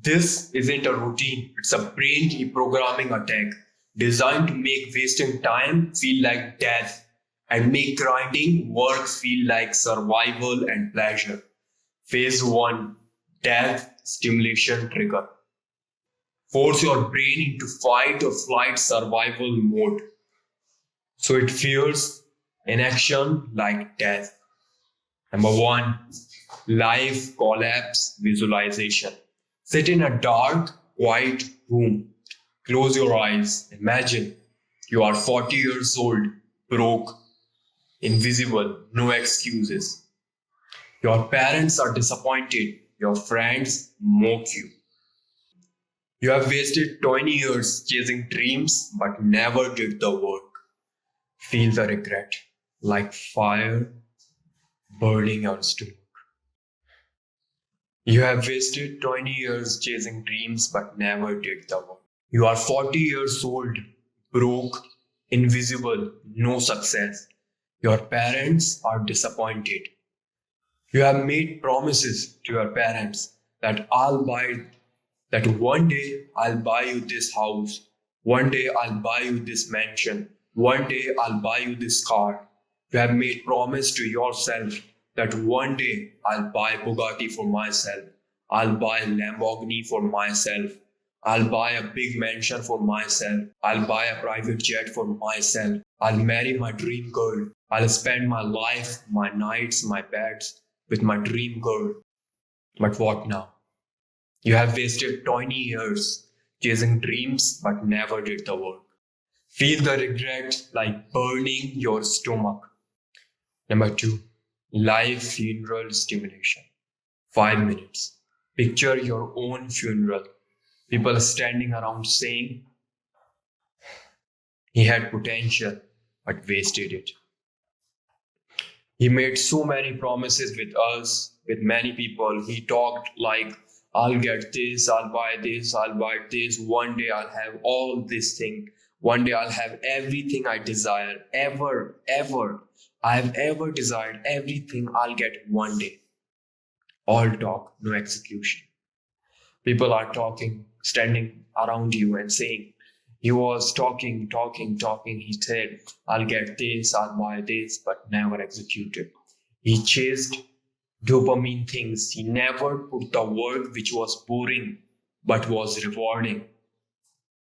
This isn't a routine, it's a brain reprogramming attack designed to make wasting time feel like death and make grinding work feel like survival and pleasure. Phase 1, Death Stimulation Trigger. Force your brain into fight or flight survival mode so it fears inaction like death. Number 1, Life Collapse Visualization. Sit in a dark, quiet room. Close your eyes. Imagine you are 40 years old, broke, invisible, no excuses. Your parents are disappointed. Your friends mock you. You have wasted 20 years chasing dreams but never did the work. Feel the regret like fire burning your stomach. You have wasted 20 years chasing dreams but never did the work. You are 40 years old, broke, invisible, no success. Your parents are disappointed. You have made promises to your parents that one day I'll buy you this house. One day I'll buy you this mansion. One day I'll buy you this car. You have made promise to yourself that one day I'll buy Bugatti for myself. I'll buy Lamborghini for myself. I'll buy a big mansion for myself. I'll buy a private jet for myself. I'll marry my dream girl. I'll spend my life, my nights, my beds with my dream girl. But what now? You have wasted 20 years chasing dreams but never did the work. Feel the regret like burning your stomach. Number 2, live funeral stimulation. 5 minutes. Picture your own funeral. People standing around saying, he had potential but wasted it. He made so many promises with us, with many people. He talked like, I'll get this, I'll buy this, I'll buy this. One day I'll have all this thing. One day I'll have everything I desire, ever. I've ever desired everything I'll get one day. All talk, no execution. People are talking, standing around you and saying, he was talking. He said, I'll get this, I'll buy this, but never executed. He chased dopamine things. He never put the work which was boring but was rewarding.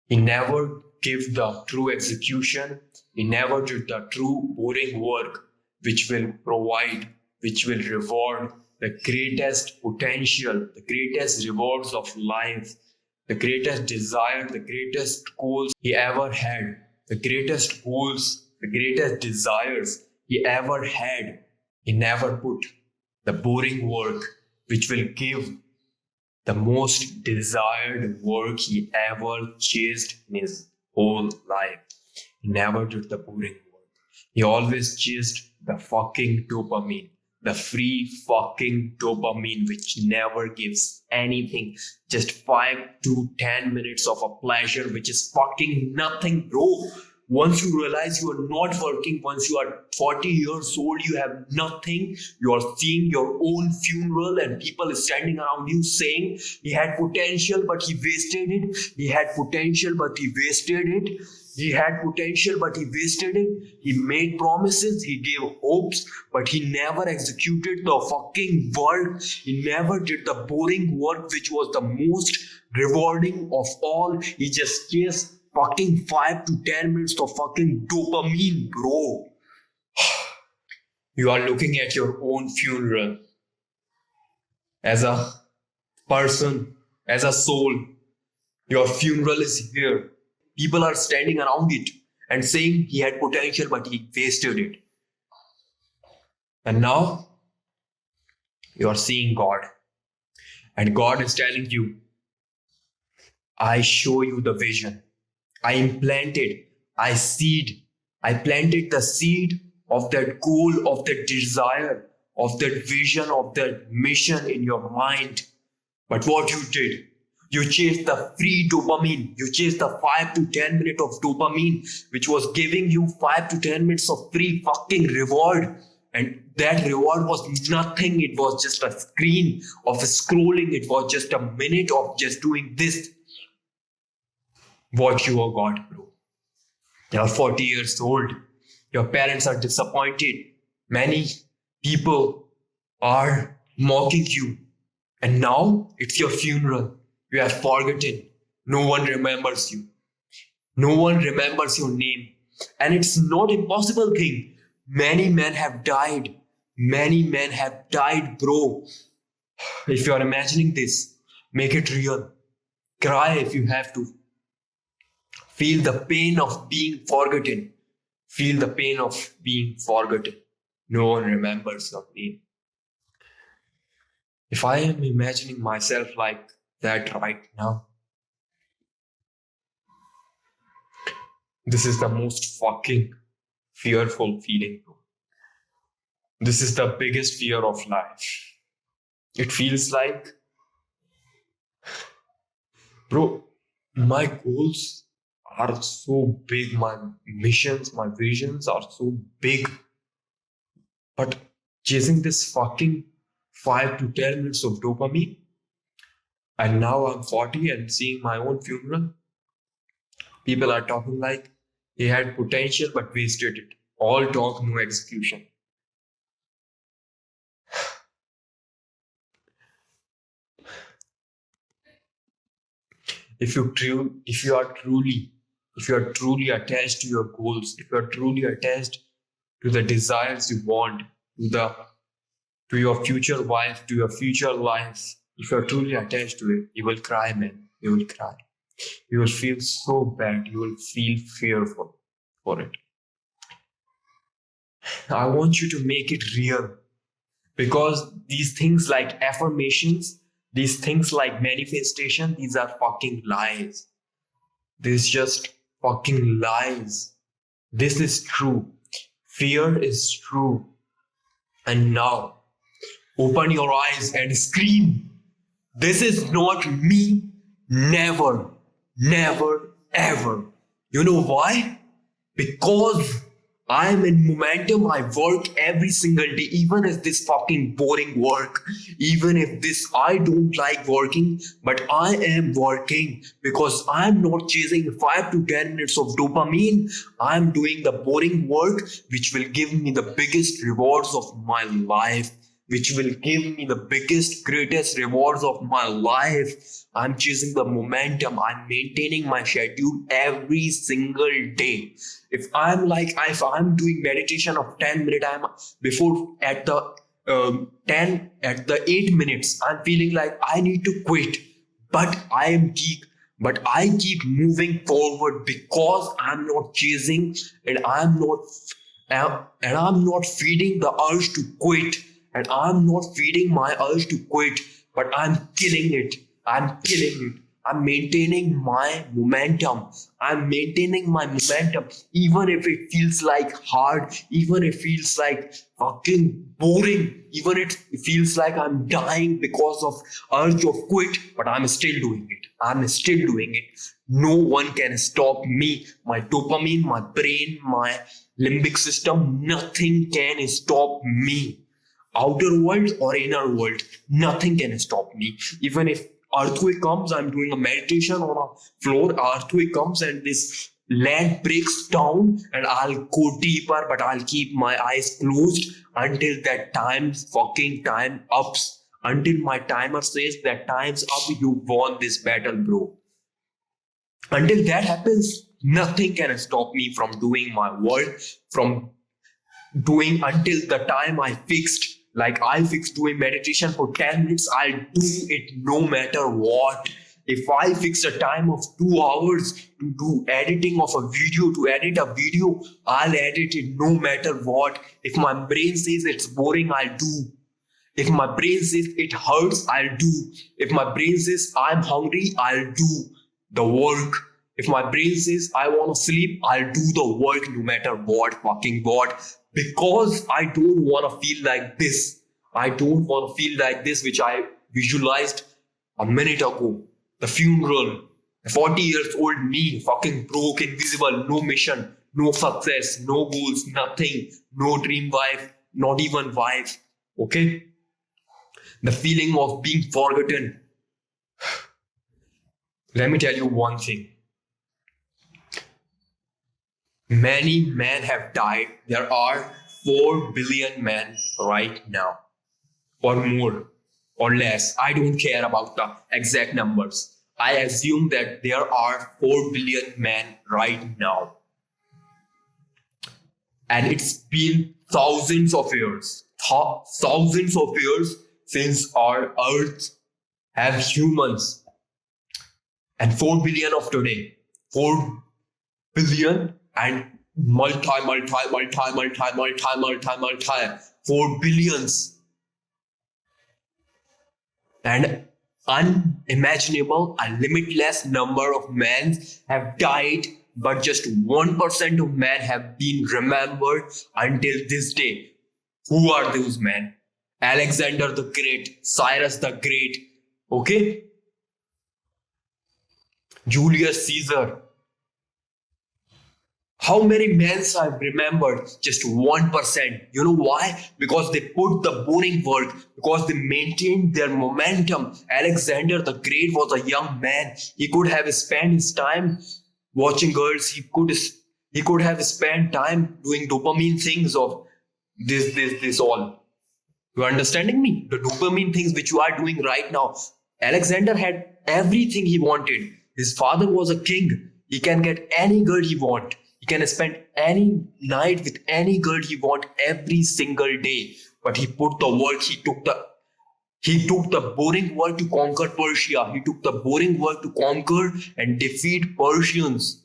He never gave the true execution. He never did the true boring work which will provide, which will reward the greatest potential, the greatest rewards of life, the greatest desire, the greatest goals he ever had, the greatest goals, the greatest desires he ever had. He never put the boring work which will give the most desired work he ever chased in his whole life. He never did the boring work. He always chased the fucking dopamine, the free fucking dopamine which never gives anything. Just 5 to 10 minutes of a pleasure which is fucking nothing, bro. Once you realize you are not working, once you are 40 years old, you have nothing. You are seeing your own funeral and people standing around you saying he had potential but he wasted it. He had potential but he wasted it. He had potential but he wasted it. He made promises, he gave hopes, but he never executed the fucking work. He never did the boring work which was the most rewarding of all. He just chased fucking 5 to 10 minutes of fucking dopamine, bro. You are looking at your own funeral as a person, as a soul. Your funeral is here. People are standing around it and saying he had potential but he wasted it. And now you are seeing God. And God is telling you, I show you the vision. I planted the seed of that goal, of that desire, of that vision, of that mission in your mind. But what you did, you chased the free dopamine. You chased the 5 to 10 minutes of dopamine, which was giving you 5 to 10 minutes of free fucking reward. And that reward was nothing. It was just a screen of scrolling. It was just a minute of just doing this. What you are got, bro. You're 40 years old. Your parents are disappointed. Many people are mocking you. And now it's your funeral. You have forgotten. No one remembers you. No one remembers your name. And it's not an impossible thing. Many men have died. Many men have died, bro. If you are imagining this, make it real. Cry if you have to. Feel the pain of being forgotten. Feel the pain of being forgotten. No one remembers your name. If I am imagining myself like that right now, this is the most fucking fearful feeling, bro. This is the biggest fear of life. It feels like, bro, my goals are so big, my missions, my visions are so big. But chasing this fucking 5 to 10 minutes of dopamine, and now I'm 40 and seeing my own funeral, people are talking like he had potential but wasted it. All talk, no execution. If you are truly attached to your goals, if you are truly attached to the desires you want, to your future wife, to your future life, if you are truly attached to it, you will cry, man. You will cry. You will feel so bad. You will feel fearful for it. I want you to make it real, because these things like affirmations, these things like manifestation, these are fucking lies. This is just fucking lies. This is true. Fear is true. And now, open your eyes and scream. This is not me. Never, never, ever. You know why? Because I'm in momentum. I work every single day, even if this fucking boring work, even if this I don't like working, but I am working because I'm not chasing 5 to 10 minutes of dopamine. I'm doing the boring work, which will give me the biggest rewards of my life, which will give me the biggest, greatest rewards of my life. I'm chasing the momentum. I'm maintaining my schedule every single day. If I'm doing meditation of 10 minutes, I'm before at the 8 minutes, I'm feeling like I need to quit. But I keep moving forward because I'm not chasing and I'm not feeding the urge to quit. And I'm not feeding my urge to quit, but I'm killing it. I'm maintaining my momentum. Even if it feels like hard, even if it feels like fucking boring, even if it feels like I'm dying because of urge of quit, but I'm still doing it. No one can stop me. My dopamine, my brain, my limbic system, nothing can stop me. Outer world or inner world, nothing can stop me. Even if earthquake comes, I'm doing a meditation on a floor, earthquake comes and this land breaks down and I'll go deeper, but I'll keep my eyes closed until that time ups, until my timer says that time's up, you won this battle, bro. Until that happens, nothing can stop me from doing my work, from doing until the time I fixed. Like I fixed doing meditation for 10 minutes, I'll do it no matter what. If I fix a time of 2 hours to do editing of a video, to edit a video, I'll edit it no matter what. If my brain says it's boring, I'll do. If my brain says it hurts, I'll do. If my brain says I'm hungry, I'll do the work. If my brain says I want to sleep, I'll do the work no matter what, fucking what. Because I don't want to feel like this. I don't want to feel like this, which I visualized a minute ago. The funeral, 40 years old me, fucking broke, invisible, no mission, no success, no goals, nothing, no dream wife, not even wife. Okay? The feeling of being forgotten. Let me tell you one thing. Many men have died. There are 4 billion men right now, or more, or less. I don't care about the exact numbers. I assume that there are 4 billion men right now. And it's been thousands of years since our earth have humans. And 4 billion of today, 4 billion and multi, 4 billions. And unimaginable, a limitless number of men have died, but just 1% of men have been remembered until this day. Who are those men? Alexander the Great, Cyrus the Great, okay? Julius Caesar. How many men have remembered? Just 1%. You know why? Because they put the boring work, because they maintained their momentum. Alexander the Great was a young man. He could have spent his time watching girls. He could have spent time doing dopamine things of this all. You are understanding me? The dopamine things which you are doing right now. Alexander had everything he wanted. His father was a king. He can get any girl he wants. He can spend any night with any girl he wants every single day. But he put the work, he took the boring work to conquer Persia. He took the boring work to conquer and defeat Persians.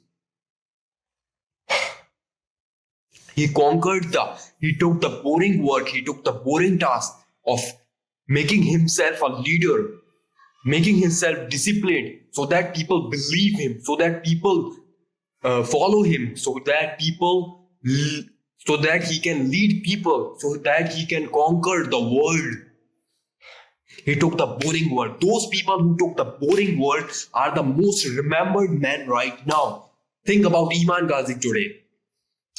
He took the boring work, he took the boring task of making himself a leader, making himself disciplined so that people believe him, so that people follow him, so that he can lead people, so that he can conquer the world. He took the boring work. Those people who took the boring work are the most remembered men right now. Think about Imam Ghazi today.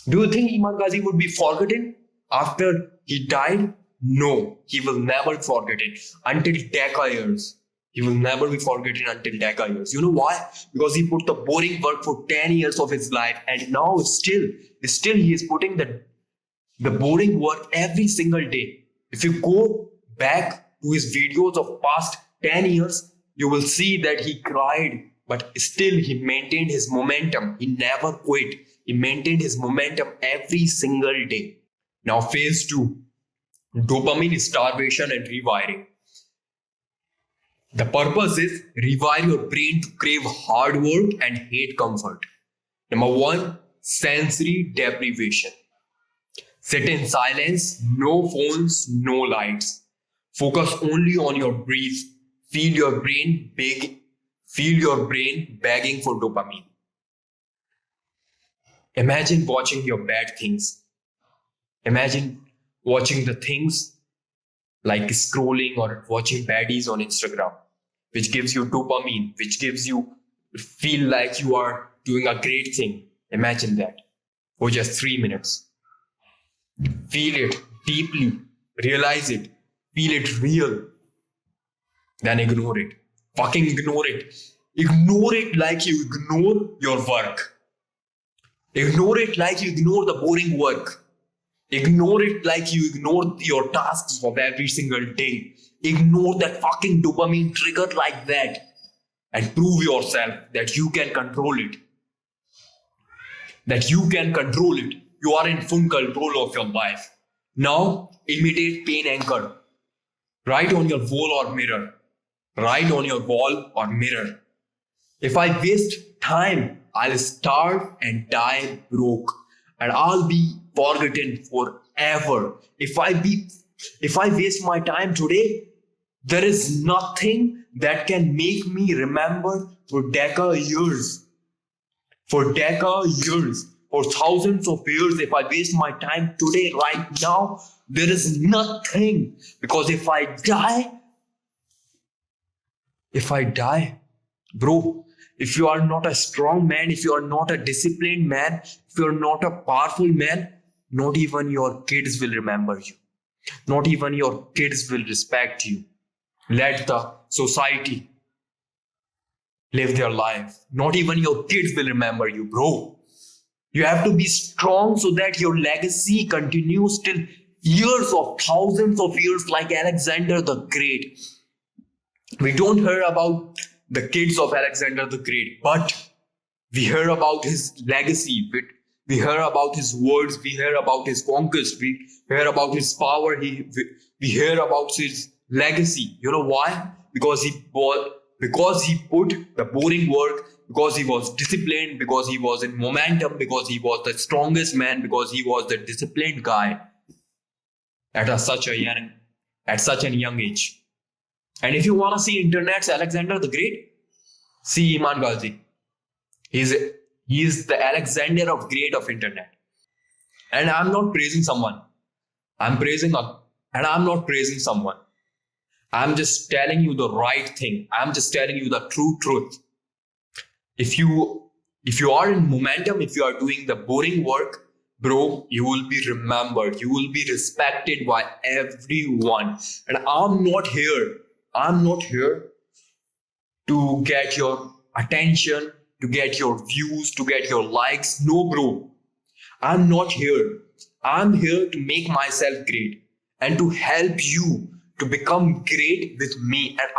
Do you think Imam Ghazi would be forgotten after he died? No, he will never be forgotten until Decca years. He will never be forgotten until Decca years. You know why? Because he put the boring work for 10 years of his life, and now still he is putting the boring work every single day. If you go back to his videos of past 10 years, you will see that he cried, but still he maintained his momentum. He never quit. He maintained his momentum every single day. Now phase 2, dopamine starvation and rewiring. The purpose is rewire your brain to crave hard work and hate comfort. Number 1, sensory deprivation. Sit in silence, no phones, no lights. Focus only on your breath. Feel your brain begging for dopamine. Imagine watching your bad things. Imagine watching the things like scrolling or watching baddies on Instagram, which gives you dopamine, which gives you feel like you are doing a great thing. Imagine that for just 3 minutes. Feel it deeply, realize it, feel it real, then ignore it. Fucking ignore it. Ignore it like you ignore your work. Ignore it like you ignore the boring work. Ignore it like you ignore your tasks of every single day. Ignore that fucking dopamine trigger like that and prove yourself that you can control it. That you can control it. You are in full control of your life. Now, imitate pain anchor. Write on your wall or mirror. Write on your wall or mirror. If I waste time, I'll starve and die broke. And I'll be forgotten forever. If I waste my time today, there is nothing that can make me remember for Decca years. For Decca years. For thousands of years, if I waste my time today, right now, there is nothing. Because if I die, bro, if you are not a strong man, if you are not a disciplined man, if you are not a powerful man, not even your kids will remember you. Not even your kids will respect you. Let the society live their life. Not even your kids will remember you, bro. You have to be strong so that your legacy continues till years of thousands of years, like Alexander the Great. We don't hear about the kids of Alexander the Great, but we hear about his legacy. We hear about his words. We hear about his conquest. We hear about his power. We hear about his legacy. You know why? Because he put the boring work, because he was disciplined, because he was in momentum, because he was the strongest man, because he was the disciplined guy such a young age. And if you want to see internet's Alexander the Great, see Iman Ghazi. He is the Alexander of Great of internet. And I'm not praising someone. I'm not praising someone. I'm just telling you the right thing. I'm just telling you the true truth. If you are in momentum, if you are doing the boring work, bro, you will be remembered. You will be respected by everyone. And I'm not here to get your attention, to get your views, to get your likes. No, bro. I'm not here. I'm here to make myself great and to help you to become great with me. And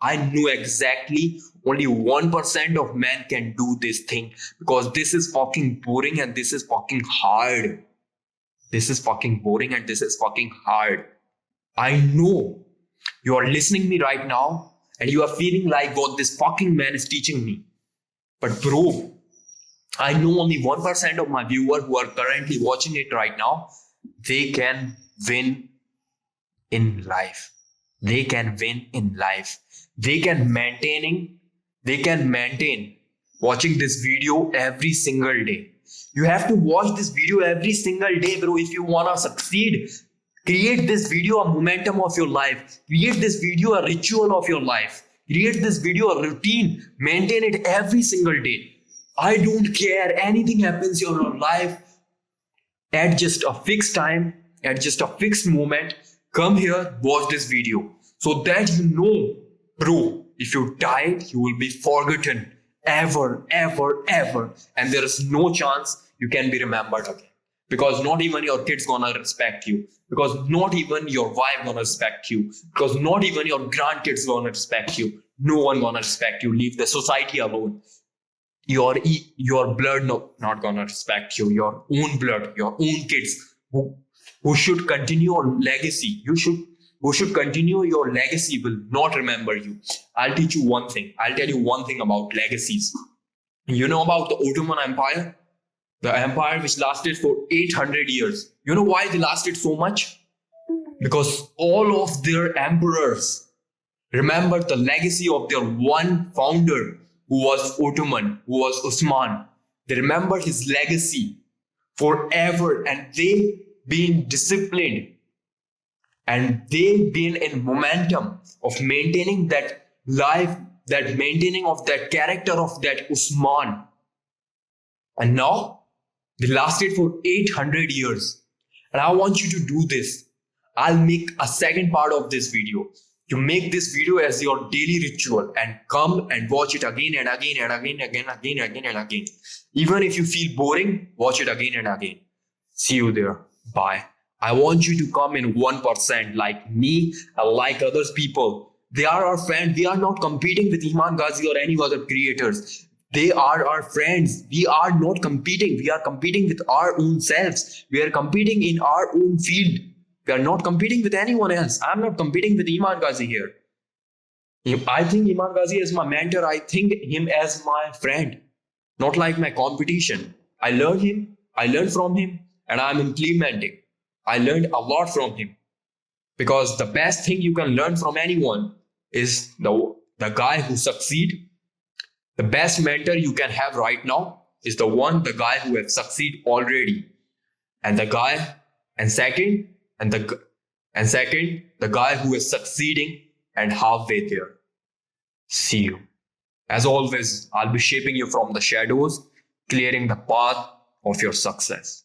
I know exactly only 1% of men can do this thing, because this is fucking boring and this is fucking hard. This is fucking boring and this is fucking hard. I know you are listening me right now and you are feeling like what this fucking man is teaching me. But bro, I know only 1% of my viewers who are currently watching it right now, they can win in life. They can win in life. They can maintain watching this video every single day. You have to watch this video every single day, bro, if you want to succeed. Create this video a momentum of your life. Create this video a ritual of your life. Create this video a routine. Maintain it every single day. I don't care. Anything happens in your life at just a fixed time, at just a fixed moment. Come here, watch this video. So that you know, bro, if you died, you will be forgotten ever, ever, ever. And there is no chance you can be remembered again. Because not even your kids gonna respect you. Because not even your wife gonna respect you. Because not even your grandkids gonna respect you. No one gonna respect you. Leave the society alone. Your blood not gonna respect you. Your own blood, your own kids who should continue your legacy. Who should continue your legacy will not remember you. I'll teach you one thing. I'll tell you one thing about legacies. You know about the Ottoman Empire? The empire which lasted for 800 years. You know why they lasted so much? Because all of their emperors remembered the legacy of their one founder who was Ottoman, who was Osman. They remembered his legacy forever, and they being disciplined and they being in momentum of maintaining that life, that maintaining of that character of that Osman. And now they lasted for 800 years. And I want you to do this. I'll make a second part of this video. You make this video as your daily ritual and come and watch it again and again and again and again. Even if you feel boring, watch it again and again. See you there. Bye. I want you to come in 1% like me and like others people. They are our friends. We are not competing with Iman Ghazi or any other creators. They are our friends. We are not competing. We are competing with our own selves. We are competing in our own field. We are not competing with anyone else. I'm not competing with Iman Ghazi here. I think Iman Ghazi is my mentor. I think him as my friend, not like my competition. I learned from him, and I'm implementing. I learned a lot from him, because the best thing you can learn from anyone is the guy who succeed. The best mentor you can have right now is the guy who has succeeded already. And the guy who is succeeding and halfway there. See you. As always, I'll be shaping you from the shadows, clearing the path of your success.